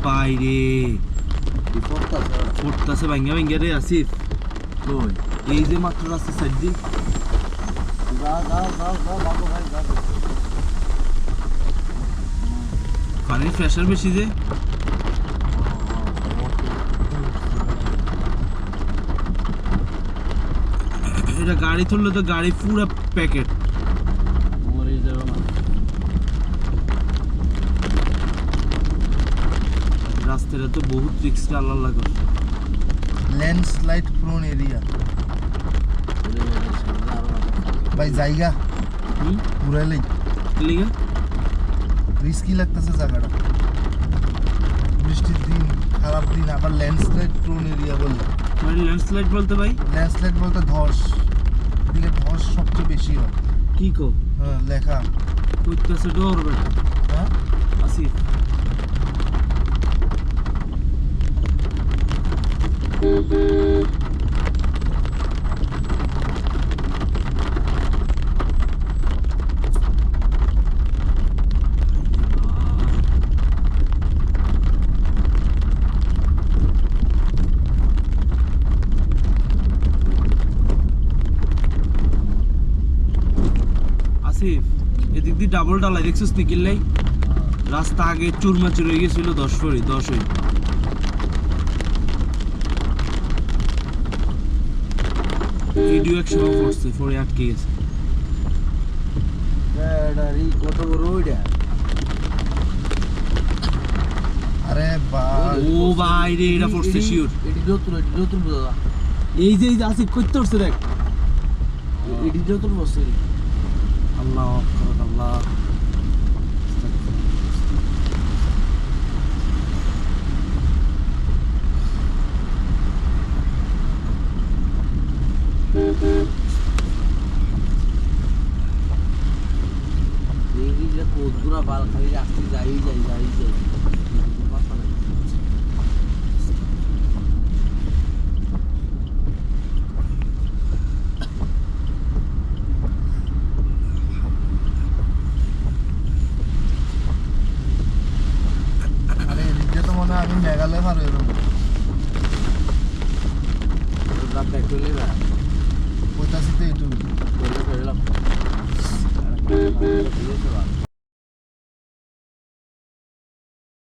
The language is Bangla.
বাইরে পড়তাছে ভাঙ্গা ভাঙ্গা রে আসিফ এই যে মাত্র রাস্তা সাইড দি পানির প্রেশার বেশি যে এটা গাড়ি তুললে তো গাড়ি পুরো প্যাকেট রাস্তাটা তো বহুত রিস্ক আল্লাহ লাগে ল্যান্ডস্লাইড প্রোন এরিয়া ভাই জায়গা পুরাইলেই লিগা রিস্কি লাগতেছে জায়গাটা বৃষ্টির দিন খারাপ দিন আবার ল্যান্ডস্লাইড প্রোন এরিয়া বললে মানে ল্যান্ডস্লাইড বলতে ভাই ল্যান্ডস্লাইড বলতে ধস এদিকে ধস সবচেয়ে বেশি হয় কি কো হ্যাঁ লেখা কইতাছে ডর বেটা হ্যাঁ আসিফ আসিফ এদিক দিয়ে ডাবল ডালাই দেখছিস নি কিল্লাই রাস্তা আগে চুরমাচুর হয়ে গেছিল 10 ফরি 10 হই ভিডিও একসময় পড়ছে পরে আটকে গেছে কত বড় ওইটা আরে ভাই ও ভাই রে এটা পড়ছে শিওর এটি নতুন বোঝা এই যে আসিফ কইতে উঠছে দেখ এটি নতুন বসছে আল্লাহ আকবার আল্লাহ এইটা কতগুলা বাল খালি রাখতে যাই আরে এদিকে তো মনে হয় আমি মেঘালয় পার হয়ে যাবো রাত এক চলে যা কইতাছি তো এইটুকু ফেরলাম